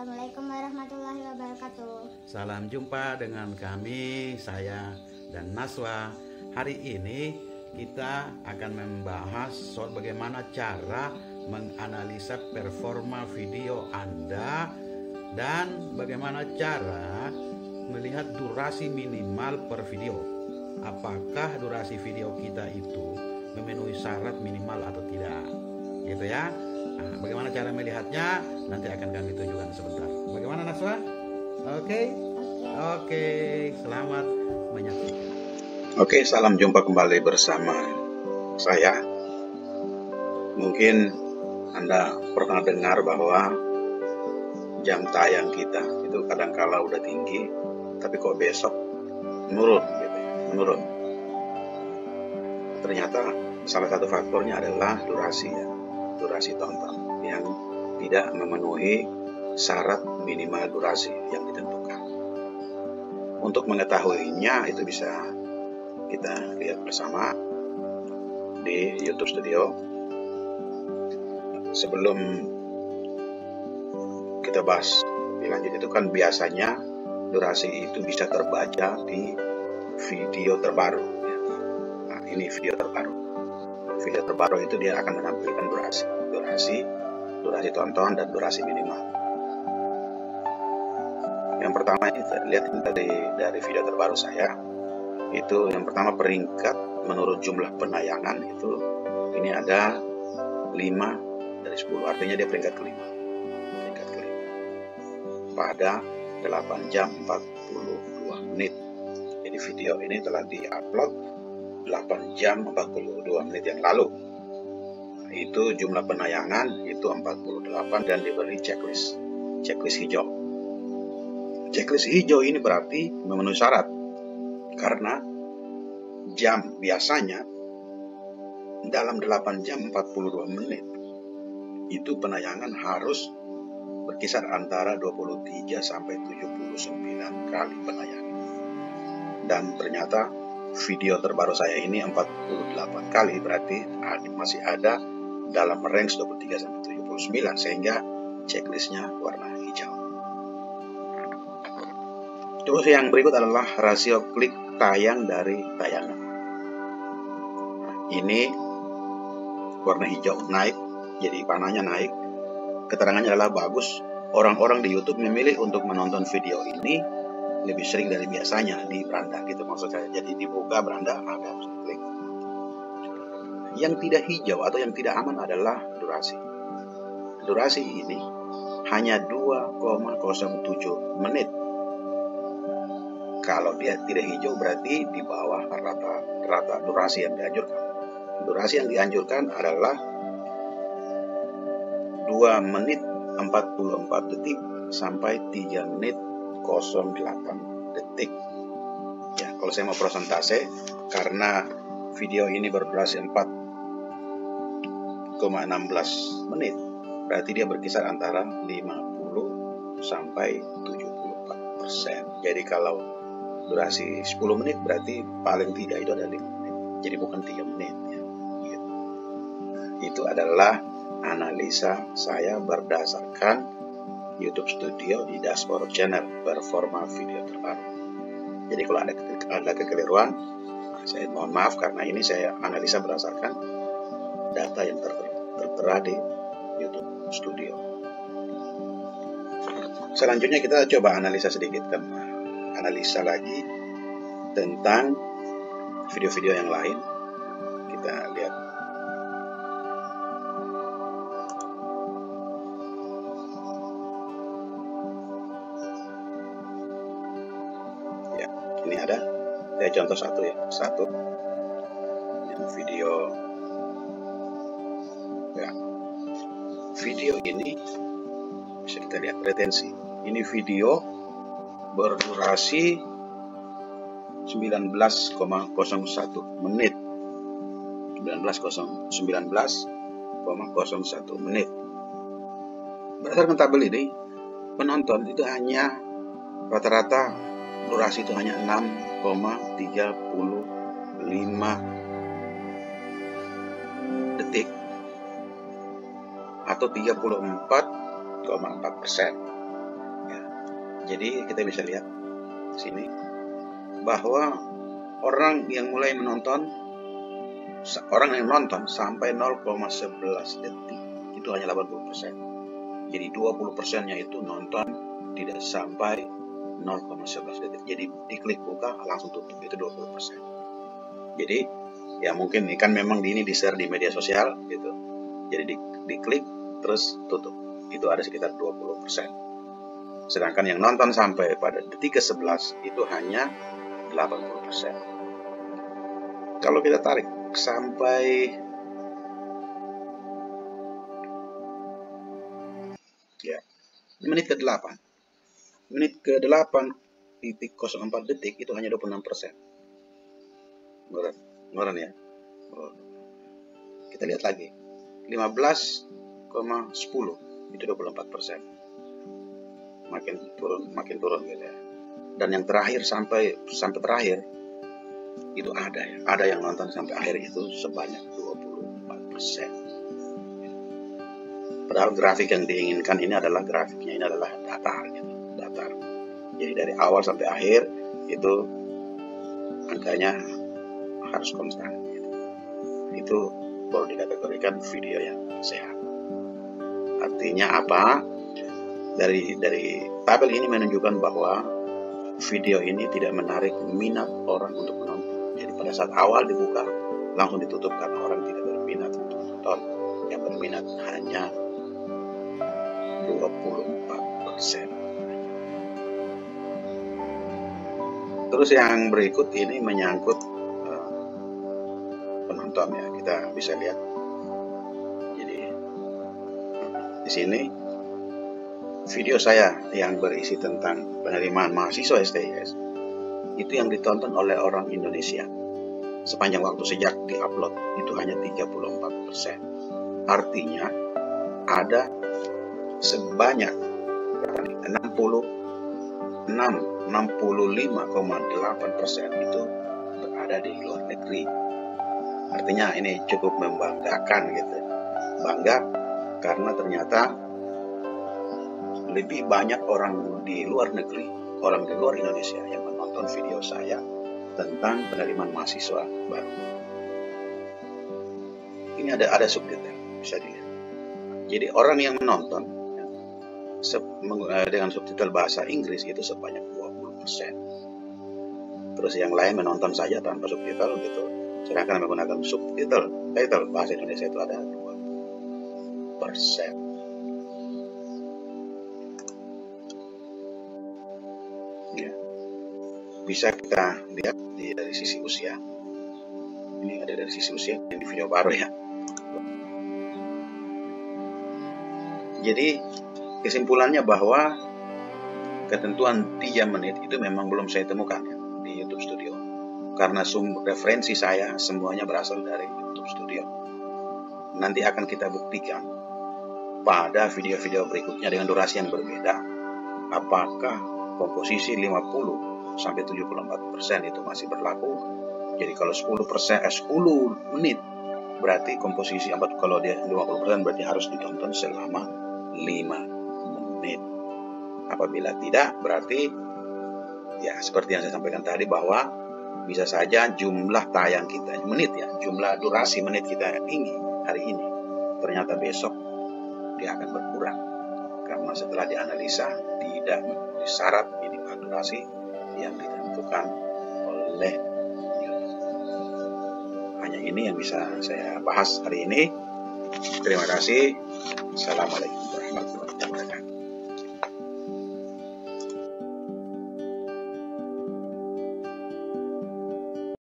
Assalamualaikum warahmatullahi wabarakatuh. Salam jumpa dengan kami, saya dan Naswa. Hari ini kita akan membahas soal bagaimana cara menganalisa performa video Anda dan bagaimana cara melihat durasi minimal per video. Apakah durasi video kita itu memenuhi syarat minimal atau tidak, gitu ya. Nah, bagaimana cara melihatnya nanti akan kami tunjukkan sebentar. Bagaimana Naswa? Oke, selamat menyaksikan. Oke, salam jumpa kembali bersama saya. Mungkin Anda pernah dengar bahwa jam tayang kita itu kadangkala udah tinggi, tapi kok besok menurun gitu ya, menurun. Ternyata salah satu faktornya adalah durasi ya. Durasi tonton yang tidak memenuhi syarat minimal durasi yang ditentukan. Untuk mengetahuinya itu bisa kita lihat bersama di YouTube Studio. Sebelum kita bahas dilanjut itu kan biasanya durasi itu bisa terbaca di video terbaru ya. Nah, ini video terbaru. Video terbaru itu dia akan menampilkan durasi tonton dan durasi minimal. Yang pertama ini lihat dari video terbaru saya. Itu yang pertama peringkat menurut jumlah penayangan itu ini ada 5 dari 10, artinya dia peringkat kelima. Peringkat kelima. Pada 8 jam 42 menit. Jadi video ini telah diupload 8 jam 42 menit yang lalu. Nah, itu jumlah penayangan itu 48 dan diberi checklist hijau. Checklist hijau ini berarti memenuhi syarat karena jam biasanya dalam 8 jam 42 menit itu penayangan harus berkisar antara 23 sampai 79 kali penayangan. Dan ternyata video terbaru saya ini 48 kali, berarti masih ada dalam range 23 sampai 79 sehingga checklistnya warna hijau. Terus yang berikut adalah rasio klik tayang dari tayangan. Ini warna hijau naik, jadi panahnya naik. Keterangannya adalah bagus. Orang-orang di YouTube memilih untuk menonton video ini lebih sering dari biasanya di beranda gitu maksud saya. Jadi dibuka beranda maka harus klik. Yang tidak hijau atau yang tidak aman adalah durasi. Durasi ini hanya 2,07 menit. Kalau dia tidak hijau berarti di bawah rata durasi yang dianjurkan. Durasi yang dianjurkan adalah 2 menit 44 detik sampai 3 menit 08 detik. Ya, kalau saya mau persentase karena video ini berdurasi 4,16 menit, berarti dia berkisar antara 50 sampai 74%. Jadi kalau durasi 10 menit berarti paling tidak itu ada 5 menit. Jadi bukan 3 menit ya. Gitu. Itu adalah analisa saya berdasarkan YouTube Studio di dashboard channel performa video terbaru. Jadi kalau ada kekeliruan, saya mohon maaf karena ini saya analisa berdasarkan data yang tertera di YouTube Studio. Selanjutnya kita coba analisa sedikit kan, analisa lagi tentang video-video yang lain. Kita lihat. Ini ada, saya contoh satu yang video ya. Video ini bisa kita lihat retensi. Ini video berdurasi 19,01 menit. 19,01 menit. Berdasarkan tabel ini, penonton itu hanya rata-rata durasi itu hanya 6,35 detik atau 34,4%. Jadi kita bisa lihat di sini bahwa orang yang nonton sampai 0,11 detik itu hanya 80%. Jadi 20%-nya itu nonton tidak sampai 0,11 detik. Jadi diklik buka langsung tutup, itu 20%. Jadi ya mungkin ini kan memang ini di-share di media sosial gitu. Jadi diklik terus tutup. Itu ada sekitar 20%. Sedangkan yang nonton sampai pada detik ke-11 itu hanya 80%. Kalau kita tarik sampai ya menit ke-8. Menit ke-8.04 detik itu hanya 26%. Ngoran ya. Kita lihat lagi. 15,10 itu 24%. Makin turun gitu ya. Dan yang terakhir sampai terakhir itu ada yang nonton sampai akhir itu sebanyak 24%. Padahal grafik yang diinginkan ini adalah datar gitu, datar. Jadi dari awal sampai akhir itu angkanya harus konstan gitu. Itu baru dikategorikan video yang sehat. Artinya apa? Dari tabel ini menunjukkan bahwa video ini tidak menarik minat orang untuk menonton. Jadi pada saat awal dibuka langsung ditutup karena orang tidak berminat untuk menonton. Yang berminat hanya 24%. Terus yang berikut ini menyangkut penonton ya, kita bisa lihat. Jadi di sini video saya yang berisi tentang penerimaan mahasiswa STIS itu yang ditonton oleh orang Indonesia sepanjang waktu sejak diupload itu hanya 34%. Artinya ada sebanyak 65,8% itu berada di luar negeri. Artinya ini cukup membanggakan gitu. Bangga karena ternyata lebih banyak orang di luar negeri, orang di luar Indonesia yang menonton video saya tentang penerimaan mahasiswa baru. Ini ada subtitle, bisa dilihat. Jadi orang yang menonton dengan subtitle bahasa Inggris itu sebanyak 20%. Terus yang lain menonton saja tanpa subtitle gitu. Sedangkan menggunakan subtitle bahasa Indonesia itu ada 2%. Ya. Bisa kita lihat dari sisi usia. Ini ada dari sisi usia yang di video baru ya. Jadi kesimpulannya bahwa ketentuan 3 menit itu memang belum saya temukan ya, di YouTube Studio. Karena sumber referensi saya semuanya berasal dari YouTube Studio. Nanti akan kita buktikan pada video-video berikutnya dengan durasi yang berbeda. Apakah komposisi 50 sampai 74% itu masih berlaku. Jadi kalau 10 menit berarti komposisi kalau dia 50% berarti harus ditonton selama 5 menit. Apabila tidak berarti ya seperti yang saya sampaikan tadi bahwa bisa saja jumlah tayang kita jumlah durasi menit kita tinggi hari ini, ternyata besok dia akan berkurang karena setelah dianalisa tidak memenuhi syarat minimal durasi yang ditentukan oleh YouTube. Hanya ini yang bisa saya bahas hari ini. Terima kasih. Assalamualaikum warahmatullahi wabarakatuh.